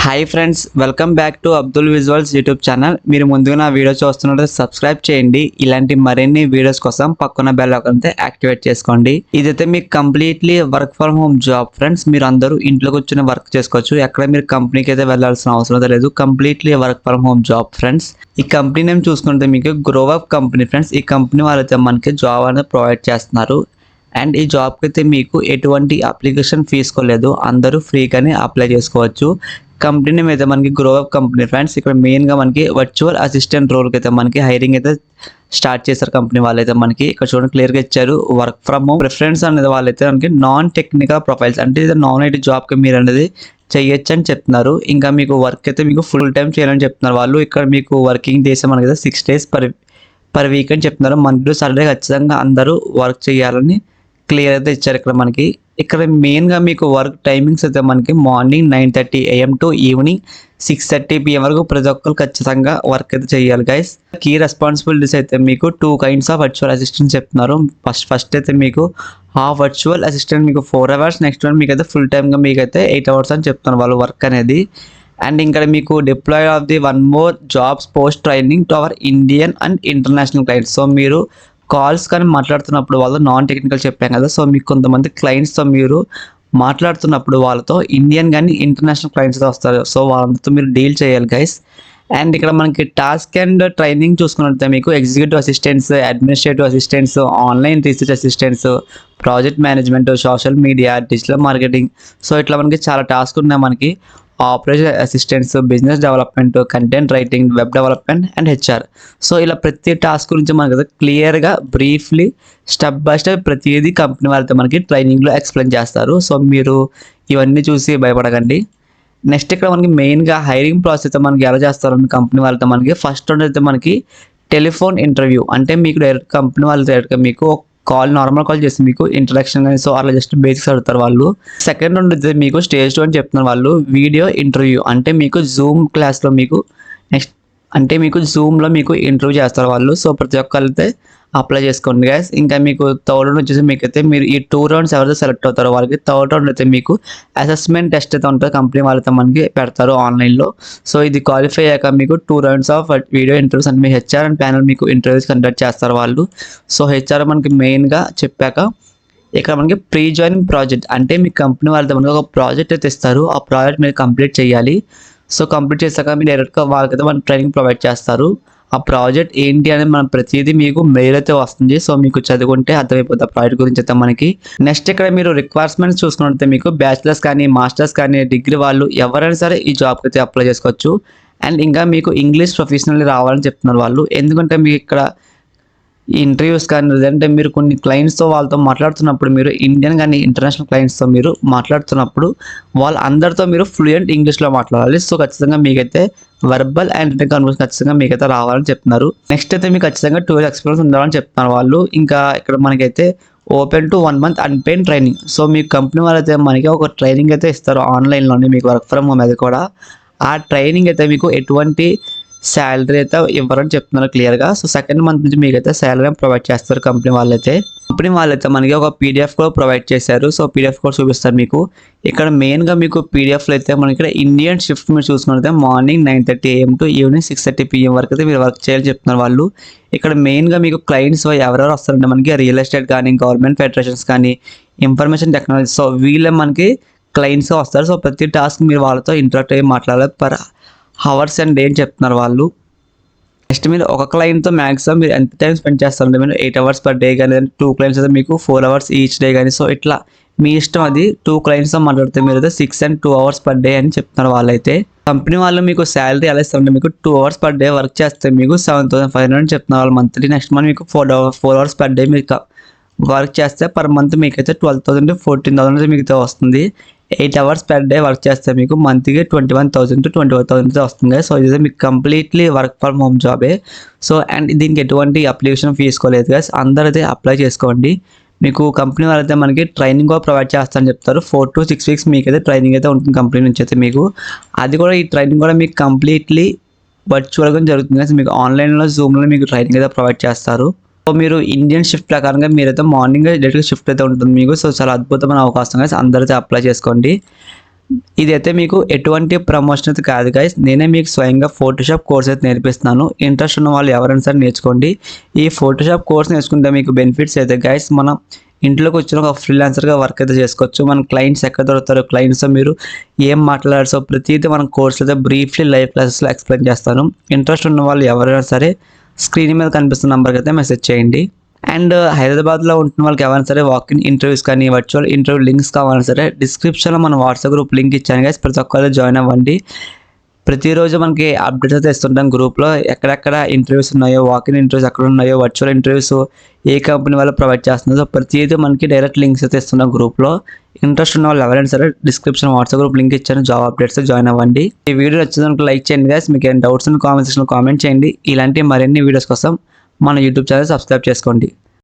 Hi friends, welcome back to Abdul visuals YouTube channel. మీరు ముందుగా నా వీడియో చూస్తున్నట్లయితే సబ్స్క్రైబ్ చేయండి. ఇలాంటి మరిన్ని వీడియోస్ కోసం పక్కన బెల్ ఐకాన్ యాక్టివేట్ చేసుకోండి. ఇదైతే మీకు completely work from home job friends. మీరు అందరూ ఇంట్లో కూర్చొని వర్క్ చేసుకోవచ్చు. ఎక్కడ మీరు కంపెనీకి అయితే వెళ్ళాల్సిన అవసరం లేదు. Completely work from home job friends. ఈ కంపెనీ నేమ్ చూసుకుంటే మీకు గ్రోవప్ కంపెనీ ఫ్రెండ్స్. ఈ కంపెనీ వాళ్ళైతే మనకి జాబ్ అనేది ప్రొవైడ్ చేస్తున్నారు. అండ్ ఈ జాబ్కి అయితే మీకు ఎటువంటి అప్లికేషన్ తీసుకోలేదు, అందరూ ఫ్రీగానే అప్లై చేసుకోవచ్చు. కంపెనీ నేమ్ అయితే మనకి గ్రోవప్ కంపెనీ ఫ్రెండ్స్. ఇక్కడ మెయిన్గా మనకి వర్చువల్ అసిస్టెంట్ రోల్కి అయితే మనకి హైరింగ్ అయితే స్టార్ట్ చేశారు కంపెనీ వాళ్ళైతే. మనకి ఇక్కడ చూడండి క్లియర్గా ఇచ్చారు, వర్క్ ఫ్రమ్ హోమ్ ప్రిఫరెన్స్ అనేది వాళ్ళైతే మనకి నాన్ టెక్నికల్ ప్రొఫైల్స్, అంటే ఇది నాన్ ఐటీ జాబ్కి మీరు అనేది చేయొచ్చు అని చెప్తున్నారు. ఇంకా మీకు వర్క్ అయితే మీకు ఫుల్ టైం చేయాలని చెప్తున్నారు వాళ్ళు. ఇక్కడ మీకు వర్కింగ్ డేస్ మనకి 6 days పర్ వీక్ అని చెప్తున్నారు. మండే టు సాటర్డే ఖచ్చితంగా అందరూ వర్క్ చేయాలని క్లియర్ అయితే ఇచ్చారు ఇక్కడ మనకి. ఇక్కడ మెయిన్గా మీకు వర్క్ టైమింగ్స్ అయితే మనకి morning 9:30 AM to evening 6:30 PM వరకు ప్రతి ఒక్కరు ఖచ్చితంగా వర్క్ అయితే చేయాలి గైస్. కీ రెస్పాన్సిబిలిటీస్ అయితే మీకు 2 kinds ఆఫ్ వర్చువల్ అసిస్టెంట్ చెప్తున్నారు. ఫస్ట్ అయితే మీకు వర్చువల్ అసిస్టెంట్ మీకు 4 hours, నెక్స్ట్ వన్ మీకు అయితే ఫుల్ టైమ్గా మీకు అయితే 8 hours అని చెప్తున్నారు వాళ్ళు వర్క్ అనేది. అండ్ ఇక్కడ మీకు deploy of the 1 more jobs post training to our Indian and international clients. So మీరు కాల్స్ కానీ మాట్లాడుతున్నప్పుడు వాళ్ళు నాన్ టెక్నికల్ చెప్పాం కదా. సో మీకు కొంతమంది క్లయింట్స్తో మీరు మాట్లాడుతున్నప్పుడు వాళ్ళతో ఇండియన్ కానీ ఇంటర్నేషనల్ క్లయింట్స్తో వస్తారు. సో వాళ్ళతో మీరు డీల్ చేయాలి గైస్. అండ్ ఇక్కడ మనకి టాస్క్ అండ్ ట్రైనింగ్ చూసుకున్నట్లయితే మీకు executive assistants, administrative assistants, online research assistants, project management, social media, digital marketing. So ఇట్లా మనకి చాలా టాస్క్ ఉన్నాయి మనకి. Operation assistants, business development, content writing, web development and HR. So ఇలా ప్రతి టాస్క్ గురించి మనకి క్లియర్గా బ్రీఫ్లీ స్టెప్ బై స్టెప్ ప్రతిదీ కంపెనీ వాళ్ళతో మనకి ట్రైనింగ్లో ఎక్స్ప్లెయిన్ చేస్తారు. సో మీరు ఇవన్నీ చూసి భయపడకండి. నెక్స్ట్ ఇక్కడ మనకి మెయిన్గా హైరింగ్ ప్రాసెస్ అయితే మనకి ఎలా చేస్తారని కంపెనీ వాళ్ళతో మనకి ఫస్ట్ అయితే మనకి టెలిఫోన్ ఇంటర్వ్యూ, అంటే మీకు డైరెక్ట్ కంపెనీ వాళ్ళు డైరెక్ట్గా మీకు నార్మల్ కాల్ చేసి మీకు ఇంట్రడక్షన్ కానీ సో అలా జస్ట్ బేసిక్స్ అడుగుతారు వాళ్ళు. సెకండ్ రౌండ్ అయితే మీకు స్టేజ్ 2 అని చెప్తున్నారు వాళ్ళు, వీడియో ఇంటర్వ్యూ, అంటే మీకు జూమ్ క్లాస్లో మీకు నెక్స్ట్ అంటే మీకు జూమ్లో మీకు ఇంటర్వ్యూ చేస్తారు వాళ్ళు. సో ప్రతి ఒక్కరు అయితే అప్లై చేసుకోండి గైస్. ఇంకా మీకు థర్డ్ రౌండ్ వచ్చేసి మీకు అయితే మీరు ఈ 2 rounds ఎవరైతే సెలెక్ట్ అవుతారో వాళ్ళకి థర్డ్ రౌండ్ అయితే మీకు అసెస్మెంట్ టెస్ట్ అయితే ఉంటుంది, కంపెనీ వాళ్ళతో మనకి పెడతారు ఆన్లైన్లో. సో ఇది క్వాలిఫై అయ్యాక మీకు 2 rounds ఆఫ్ వీడియో ఇంటర్వ్యూస్ అంటే మీ హెచ్ఆర్ అండ్ ప్యానల్ మీకు ఇంటర్వ్యూస్ కండక్ట్ చేస్తారు వాళ్ళు. సో హెచ్ఆర్ మనకి మెయిన్గా చెప్పాక ఇక్కడ మనకి ప్రీ జాయినింగ్ ప్రాజెక్ట్, అంటే మీ కంపెనీ వాళ్ళతో మనకి ఒక ప్రాజెక్ట్ అయితే ఇస్తారు. ఆ ప్రాజెక్ట్ మీరు కంప్లీట్ చేయాలి. సో కంప్లీట్ చేశాక మీరు డైరెక్ట్గా వాళ్ళకైతే మన ట్రైనింగ్ ప్రొవైడ్ చేస్తారు. ఆ ప్రాజెక్ట్ ఏంటి అనేది మనం ప్రతిదీ మీకు మెయిల్ అయితే వస్తుంది. సో మీకు చదువుకుంటే అర్థమైపోతుంది ఆ ప్రాజెక్ట్ గురించి అయితే మనకి. నెక్స్ట్ ఇక్కడ మీరు రిక్వైర్మెంట్స్ చూసుకున్నట్లయితే మీకు బ్యాచిలర్స్ కానీ మాస్టర్స్ కానీ డిగ్రీ వాళ్ళు ఎవరైనా సరే ఈ జాబ్కి అయితే అప్లై చేసుకోవచ్చు. అండ్ ఇంకా మీకు ఇంగ్లీష్ ప్రొఫెషనల్లీ రావాలని చెప్తున్నారు వాళ్ళు. ఎందుకంటే మీకు ఇక్కడ ఈ ఇంటర్వ్యూస్ కానీ లేదంటే మీరు కొన్ని క్లయింట్స్తో వాళ్ళతో మాట్లాడుతున్నప్పుడు మీరు ఇండియన్ కానీ ఇంటర్నేషనల్ క్లయింట్స్తో మీరు మాట్లాడుతున్నప్పుడు వాళ్ళందరితో మీరు ఫ్లూయెంట్ ఇంగ్లీష్లో మాట్లాడాలి. సో ఖచ్చితంగా మీకైతే వర్బల్ అండ్ రిటన్ కన్వర్సేషన్ ఖచ్చితంగా మీకైతే రావాలని చెప్తున్నారు. నెక్స్ట్ అయితే మీకు ఖచ్చితంగా 2 years ఎక్స్పీరియన్స్ ఉండాలని చెప్తున్నారు వాళ్ళు. ఇంకా ఇక్కడ మనకైతే open to 1 month unpaid training. So me company వాళ్ళైతే మనకి ఒక ట్రైనింగ్ అయితే ఇస్తారు ఆన్లైన్లోనే, మీకు వర్క్ ఫ్రమ్ హోమ్ అది కూడా. ఆ ట్రైనింగ్ అయితే మీకు ఎటువంటి శాలరీ అయితే ఇవ్వరని చెప్తున్నారు క్లియర్గా. సో సెకండ్ మంత్ నుంచి మీకు అయితే శాలరీ ప్రొవైడ్ చేస్తారు కంపెనీ వాళ్ళైతే. మనకి ఒక పీడిఎఫ్ కూడా ప్రొవైడ్ చేశారు. సో పీడిఎఫ్ కూడా చూపిస్తారు మీకు. ఇక్కడ మెయిన్గా మీకు పీడిఎఫ్లో అయితే మనకి ఇక్కడ ఇండియన్ షిఫ్ట్ మీరు చూసుకుంటే morning 9:30 AM to evening 6:30 PM వరకు అయితే మీరు వర్క్ చేయాలని చెప్తున్నారు వాళ్ళు. ఇక్కడ మెయిన్గా మీకు క్లయింట్స్ ఎవరెవరు వస్తారంటే మనకి రియల్ ఎస్టేట్ కానీ, గవర్నమెంట్ ఫెడరేషన్స్ కానీ, ఇన్ఫర్మేషన్ టెక్నాలజీ. సో వీళ్ళే మనకి క్లయింట్స్ వస్తారు. సో ప్రతి టాస్క్ మీరు వాళ్ళతో ఇంటరాక్ట్ అయ్యి మాట్లాడాలి పర్ hours and day అని చెప్తున్నారు వాళ్ళు. నెక్స్ట్ మీరు ఒక క్లయింట్తో మ్యాక్సిమం మీరు ఎంత టైం స్పెండ్ చేస్తారంటే మీరు 8 hours per day కానీ, 2 clients అయితే మీకు 4 hours ఈచ్ డే కానీ. సో ఇట్లా మీ ఇష్టం అది. 2 clientsతో మాట్లాడితే మీరు అయితే 6 and 2 hours per day అని చెప్తున్నారు వాళ్ళైతే. కంపెనీ వాళ్ళు మీకు శాలరీ ఎలా ఇస్తారంటే మీకు 2 hours per day వర్క్ చేస్తే మీకు 7,500 అని చెప్తున్నారు వాళ్ళు మంత్లీ. నెక్స్ట్ మంత్ మీకు 4 hours per day మీకు వర్క్ చేస్తే పర్ మంత్ మీకైతే 12,000 to 14,000 మీకు వస్తుంది. 8 hours per day వర్క్ చేస్తే మీకు మంత్కి 21,000 to 25,000 వస్తుంది. సో ఇది మీకు కంప్లీట్లీ వర్క్ ఫ్రమ్ హోమ్ జాబే. సో అండ్ దీనికి ఎటువంటి అప్లికేషన్ తీసుకోలేదు గైస్. అందరూ అయితే అప్లై చేసుకోండి. మీకు కంపెనీ వాళ్ళైతే మనకి ట్రైనింగ్ కూడా ప్రొవైడ్ చేస్తారని చెప్తారు. 4 to 6 weeks మీకు అయితే ట్రైనింగ్ అయితే ఉంటుంది కంపెనీ నుంచి అయితే మీకు. అది కూడా ఈ ట్రైనింగ్ కూడా మీకు కంప్లీట్లీ వర్చువల్గా జరుగుతుంది గైస్. మీకు ఆన్లైన్లో జూమ్లో మీకు ట్రైనింగ్ అయితే ప్రొవైడ్ చేస్తారు. సో మీరు ఇండియన్ షిఫ్ట్ ప్రకారంగా మీరైతే మార్నింగ్ డైరెక్ట్గా షిఫ్ట్ అయితే ఉంటుంది మీకు. సో చాలా అద్భుతమైన అవకాశం గైస్, అందరైతే అప్లై చేసుకోండి. ఇదైతే మీకు ఎటువంటి ప్రమోషన్ అయితే కాదు గైస్, నేనే మీకు స్వయంగా ఫోటోషాప్ కోర్స్ అయితే నేర్పిస్తున్నాను. ఇంట్రెస్ట్ ఉన్న వాళ్ళు ఎవరైనా సరే నేర్చుకోండి. ఈ ఫోటోషాప్ కోర్స్ నేర్చుకుంటే మీకు బెనిఫిట్స్ అయితే గైస్, మనం ఇంట్లోకి వచ్చిన ఒక ఫ్రీలాన్సర్గా వర్క్ అయితే చేసుకోవచ్చు. మన క్లయింట్స్ ఎక్కడ దొరుకుతారో, క్లయింట్స్ మీరు ఏం మాట్లాడాల్సో ప్రతిదీ మన కోర్సులో అయితే బ్రీఫ్లీ లైవ్ క్లాసెస్లో ఎక్స్ప్లెయిన్ చేస్తాను. ఇంట్రెస్ట్ ఉన్న వాళ్ళు ఎవరైనా సరే స్క్రీన్ మీద కనిపిస్తున్న నెంబర్కి అయితే మెసేజ్ చేయండి. అండ్ హైదరాబాద్లో ఉంటున్న వాళ్ళకి ఎవరైనా సరే వాకిన్ ఇంటర్వ్యూస్ కానీ వర్చువల్ ఇంటర్వ్యూ లింక్స్ కావాలన్నా సరే డిస్క్రిప్షన్లో మన వాట్సాప్ గ్రూప్ లింక్ ఇచ్చాను గైస్, ప్రతి ఒక్కరు జాయిన్ అవ్వండి. ప్రతిరోజు మనకి అప్డేట్స్ అయితే ఇస్తుంటాం గ్రూప్లో, ఎక్కడెక్కడ ఇంటర్వ్యూస్ ఉన్నాయో, వాకిన్ ఇంటర్వ్యూస్ ఎక్కడ ఉన్నాయో, వర్చువల్ ఇంటర్వ్యూస్ ఏ కంపెనీ వాళ్ళు ప్రొవైడ్ చేస్తుందో ప్రతిదీ మనకి డైరెక్ట్ లింక్స్ అయితే ఇస్తున్నాం గ్రూప్లో. ఇంట్రెస్ట్ ఉన్న వాళ్ళు ఎవరైనా సరే డిస్క్రిప్షన్ వాట్సాప్ గ్రూప్ లింక్ ఇచ్చాను, జాబ్ అప్డేట్స్ జాయిన్ అవ్వండి. ఈ వీడియో వచ్చిందనుకో లైక్ చేయండి గైస్, మీకు ఏమైనా డౌట్స్ ఉన్న కామెంట్ సెక్షన్లో కామెంట్ చేయండి. ఇలాంటి మరిన్ని వీడియోస్ కోసం మన యూట్యూబ్ ఛానల్ సబ్స్క్రైబ్ చేసుకోండి.